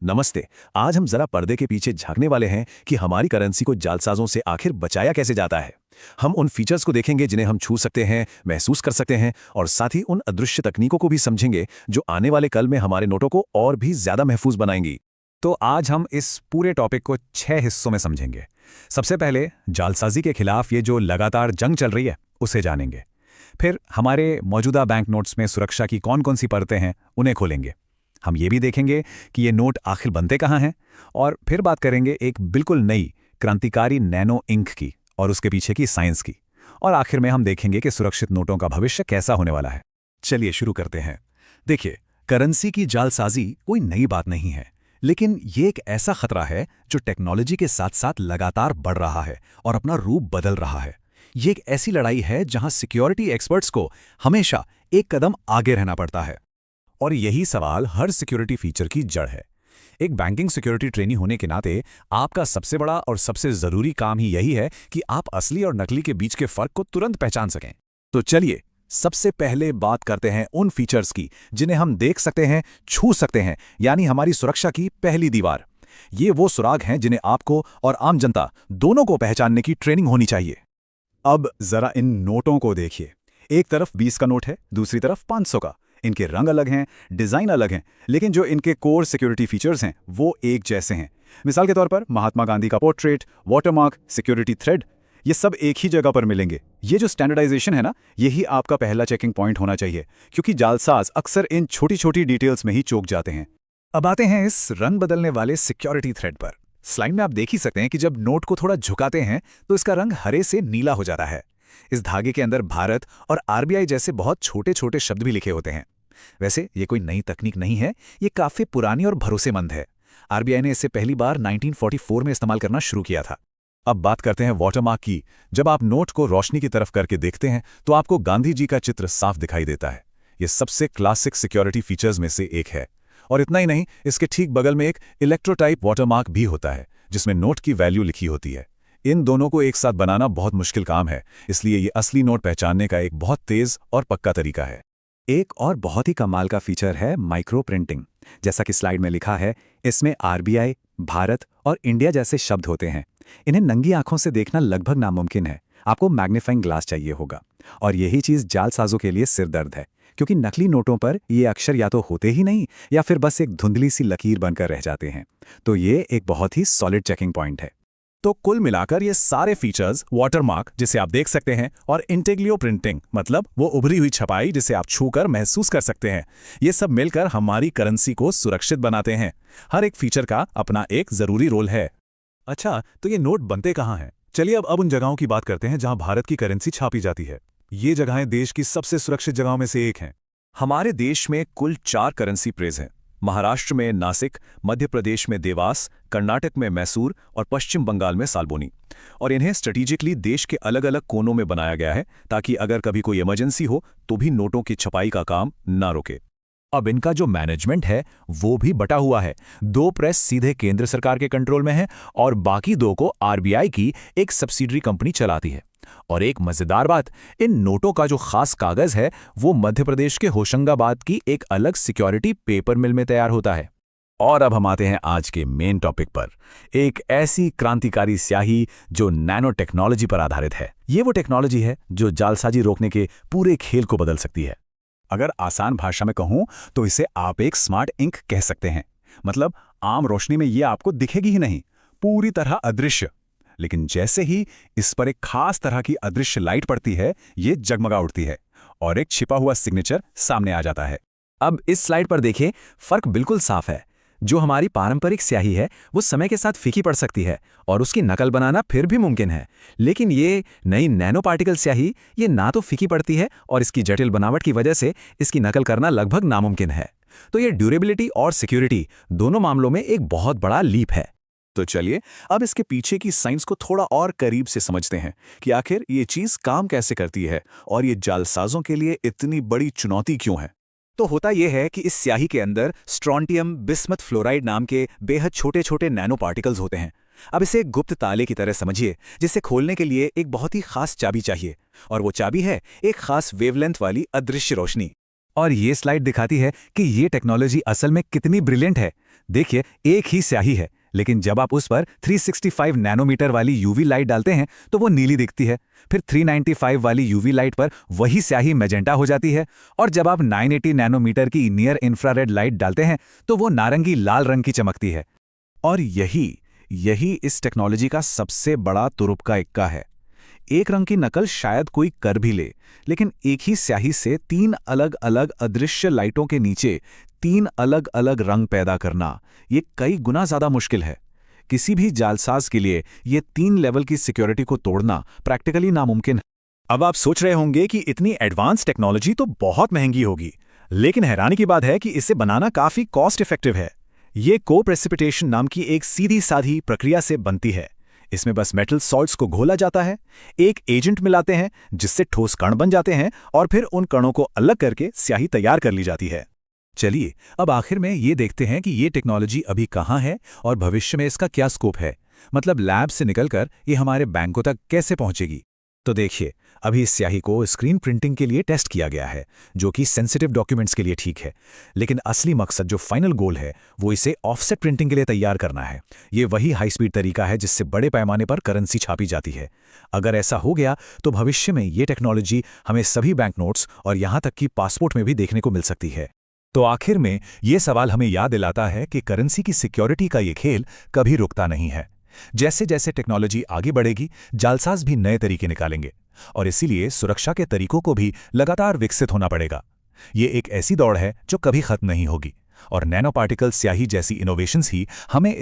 नमस्ते। आज हम जरा पर्दे के पीछे झांकने वाले हैं कि हमारी करेंसी को जालसाजों से आखिर बचाया कैसे जाता है। हम उन फीचर्स को देखेंगे जिन्हें हम छू सकते हैं, महसूस कर सकते हैं और साथ ही उन अदृश्य तकनीकों को भी समझेंगे जो आने वाले कल में हमारे नोटों को और भी ज्यादा महफूज बनाएंगी। तो आज हम इस पूरे टॉपिक को 6 हिस्सों में समझेंगे। सबसे पहले जालसाजी के खिलाफ ये जो लगातार जंग चल रही है उसे जानेंगे। फिर हमारे मौजूदा बैंक नोट्स में सुरक्षा की कौन कौन सी परतें हैं उन्हें खोलेंगे। हम ये भी देखेंगे कि ये नोट आखिर बनते कहाँ हैं, और फिर बात करेंगे एक बिल्कुल नई क्रांतिकारी नैनो इंक की और उसके पीछे की साइंस की। और आखिर में हम देखेंगे कि सुरक्षित नोटों का भविष्य कैसा होने वाला है। चलिए शुरू करते हैं। देखिए, करेंसी की जालसाजी कोई नई बात नहीं है, लेकिन ये एक ऐसा खतरा है जो टेक्नोलॉजी के साथ साथ लगातार बढ़ रहा है और अपना रूप बदल रहा है। ये एक ऐसी लड़ाई है जहां सिक्योरिटी एक्सपर्ट्स को हमेशा एक कदम आगे रहना पड़ता है। और यही सवाल हर सिक्योरिटी फीचर की जड़ है। एक बैंकिंग सिक्योरिटी ट्रेनी होने के नाते आपका सबसे बड़ा और सबसे जरूरी काम ही यही है कि आप असली और नकली के बीच के फर्क को तुरंत पहचान सकें। तो चलिए सबसे पहले बात करते हैं उन फीचर्स की जिन्हें हम देख सकते हैं, छू सकते हैं, यानी हमारी सुरक्षा की पहली दीवार। ये वो सुराग हैं जिन्हें आपको और आम जनता दोनों को पहचानने की ट्रेनिंग होनी चाहिए। अब जरा इन नोटों को देखिए। एक तरफ 20 का नोट है, दूसरी तरफ 500 का। इनके रंग अलग हैं, डिजाइन अलग हैं, लेकिन जो इनके कोर सिक्योरिटी फीचर्स हैं वो एक जैसे हैं। मिसाल के तौर पर महात्मा गांधी का पोर्ट्रेट, वाटरमार्क, सिक्योरिटी थ्रेड, ये सब एक ही जगह पर मिलेंगे। ये जो स्टैंडर्डाइजेशन है ना, यही आपका पहला चेकिंग पॉइंट होना चाहिए, क्योंकि जालसाज अक्सर इन छोटी छोटी डिटेल्स में ही चूक जाते हैं। अब आते हैं इस रंग बदलने वाले सिक्योरिटी थ्रेड पर। स्लाइड में आप देख ही सकते हैं कि जब नोट को थोड़ा झुकाते हैं तो इसका रंग हरे से नीला हो जाता है। इस धागे के अंदर भारत और आरबीआई जैसे बहुत छोटे छोटे शब्द भी लिखे होते हैं। वैसे ये कोई नई तकनीक नहीं है, ये काफी पुरानी और भरोसेमंद है। आरबीआई ने इसे पहली बार 1944 में इस्तेमाल करना शुरू किया था। अब बात करते हैं वाटरमार्क की। जब आप नोट को रोशनी की तरफ करके देखते हैं तो आपको गांधी जी का चित्र साफ दिखाई देता है। ये सबसे क्लासिक सिक्योरिटी फीचर्स में से एक है। और इतना ही नहीं, इसके ठीक बगल में एक इलेक्ट्रोटाइप वाटरमार्क भी होता है जिसमें नोट की वैल्यू लिखी होती है। इन दोनों को एक साथ बनाना बहुत मुश्किल काम है, इसलिए ये असली नोट पहचानने का एक बहुत तेज और पक्का तरीका है। एक और बहुत ही कमाल का फीचर है माइक्रो प्रिंटिंग। जैसा कि स्लाइड में लिखा है, इसमें आरबीआई, भारत और इंडिया जैसे शब्द होते हैं। इन्हें नंगी आंखों से देखना लगभग नामुमकिन है। आपको मैग्नीफाइंग ग्लास चाहिए होगा। और यही चीज़ जालसाजों के लिए सिरदर्द है, क्योंकि नकली नोटों पर ये अक्षर या तो होते ही नहीं या फिर बस एक धुंधली सी लकीर बनकर रह जाते हैं। तो ये एक बहुत ही सॉलिड चेकिंग पॉइंट है। तो कुल मिलाकर ये सारे फीचर्स, वाटरमार्क जिसे आप देख सकते हैं और इंटेग्लियो प्रिंटिंग मतलब वो उभरी हुई छपाई जिसे आप छूकर महसूस कर सकते हैं, ये सब मिलकर हमारी करेंसी को सुरक्षित बनाते हैं। हर एक फीचर का अपना एक जरूरी रोल है। अच्छा, तो ये नोट बनते कहाँ हैं? चलिए अब उन जगहों की बात करते हैं जहां भारत की करेंसी छापी जाती है। ये जगहें देश की सबसे सुरक्षित जगहों में से एक हैं। हमारे देश में कुल 4 करेंसी प्रेस हैं। महाराष्ट्र में नासिक, मध्य प्रदेश में देवास, कर्नाटक में मैसूर और पश्चिम बंगाल में सालबोनी। और इन्हें स्ट्रेटेजिकली देश के अलग अलग कोनों में बनाया गया है ताकि अगर कभी कोई इमरजेंसी हो तो भी नोटों की छपाई का काम ना रुके। अब इनका जो मैनेजमेंट है वो भी बटा हुआ है। 2 प्रेस सीधे केंद्र सरकार के कंट्रोल में है और बाकी 2 को आरबीआई की एक सब्सिडरी कंपनी चलाती है। और एक मजेदार बात, इन नोटों का जो खास कागज है वो मध्य प्रदेश के होशंगाबाद की एक अलग सिक्योरिटी पेपर मिल में तैयार होता है। और अब हम आते हैं आज के मेन टॉपिक पर, एक ऐसी क्रांतिकारी स्याही जो नैनो टेक्नोलॉजी पर आधारित है। ये वो टेक्नोलॉजी है जो जालसाजी रोकने के पूरे खेल को बदल सकती है। अगर आसान भाषा में कहूं तो इसे आप एक स्मार्ट इंक कह सकते हैं। मतलब आम रोशनी में ये आपको दिखेगी ही नहीं, पूरी तरह अदृश्य। लेकिन जैसे ही इस पर एक खास तरह की अदृश्य लाइट पड़ती है, ये जगमगा उठती है और एक छिपा हुआ सिग्नेचर सामने आ जाता है। अब इस स्लाइड पर देखें, फर्क बिल्कुल साफ है। जो हमारी पारंपरिक स्याही है वो समय के साथ फीकी पड़ सकती है और उसकी नकल बनाना फिर भी मुमकिन है। लेकिन ये नई नैनो पार्टिकल स्याही, ये ना तो फीकी पड़ती है और इसकी जटिल बनावट की वजह से इसकी नकल करना लगभग नामुमकिन है। तो ये ड्यूरेबिलिटी और सिक्योरिटी दोनों मामलों में एक बहुत बड़ा लीप है। तो चलिए अब इसके पीछे की साइंस को थोड़ा और करीब से समझते हैं कि आखिर ये चीज काम कैसे करती है और ये जालसाजों के लिए इतनी बड़ी चुनौती क्यों है। तो होता यह है कि इस स्याही के अंदर स्ट्रोंटियम बिस्मथ फ्लोराइड नाम के बेहद छोटे छोटे नैनो पार्टिकल्स होते हैं। अब इसे एक गुप्त ताले की तरह समझिए, जिसे खोलने के लिए एक बहुत ही खास चाबी चाहिए, और वो चाबी है एक खास वेवलेंथ वाली अदृश्य रोशनी। और ये स्लाइड दिखाती है कि ये टेक्नोलॉजी असल में कितनी ब्रिलियंट है। देखिए, एक ही स्याही है, लेकिन जब आप उस पर 365 नैनोमीटर वाली यूवी लाइट डालते हैं तो वो नीली दिखती है। फिर 395 वाली यूवी लाइट पर वही स्याही मैजेंटा हो जाती है, और जब आप 980 नैनोमीटर की नियर इंफ्रारेड लाइट डालते हैं तो वो नारंगी लाल रंग की चमकती है। और यही इस टेक्नोलॉजी का सबसे बड़ा तुरुप का इक्का है। एक रंग की नकल शायद कोई कर भी ले, लेकिन एक ही स्याही से 3 अलग अलग अदृश्य लाइटों के नीचे 3 अलग अलग रंग पैदा करना ये कई गुना ज्यादा मुश्किल है। किसी भी जालसाज के लिए ये 3 लेवल की सिक्योरिटी को तोड़ना प्रैक्टिकली नामुमकिन है। अब आप सोच रहे होंगे कि इतनी एडवांस टेक्नोलॉजी तो बहुत महंगी होगी, लेकिन हैरानी की बात है कि इसे बनाना काफी कॉस्ट इफेक्टिव है। ये को-प्रेसिपिटेशन नाम की एक सीधी साधी प्रक्रिया से बनती है। इसमें बस मेटल सॉल्ट्स को घोला जाता है, एक एजेंट मिलाते हैं जिससे ठोस कण बन जाते हैं, और फिर उन कणों को अलग करके स्याही तैयार कर ली जाती है। चलिए अब आखिर में ये देखते हैं कि ये टेक्नोलॉजी अभी कहाँ है और भविष्य में इसका क्या स्कोप है। मतलब लैब से निकलकर ये हमारे बैंकों तक कैसे पहुंचेगी। तो देखिए, अभी इस स्याही को स्क्रीन प्रिंटिंग के लिए टेस्ट किया गया है, जो कि सेंसिटिव डॉक्यूमेंट्स के लिए ठीक है, लेकिन असली मकसद जो फाइनल गोल है वो इसे ऑफसेट प्रिंटिंग के लिए तैयार करना है। ये वही हाई स्पीड तरीका है जिससे बड़े पैमाने पर करेंसी छापी जाती है। अगर ऐसा हो गया तो भविष्य में ये टेक्नोलॉजी हमें सभी बैंक नोट्स और यहाँ तक कि पासपोर्ट में भी देखने को मिल सकती है। तो आखिर में ये सवाल हमें याद दिलाता है कि करेंसी की सिक्योरिटी का ये खेल कभी रुकता नहीं है। जैसे जैसे टेक्नोलॉजी आगे बढ़ेगी, जालसाज भी नए तरीके निकालेंगे, और इसीलिए सुरक्षा के तरीकों को भी लगातार विकसित होना पड़ेगा। ये एक ऐसी दौड़ है जो कभी खत्म नहीं होगी, और नैनो पार्टिकल स्याही जैसी इनोवेशंस ही हमें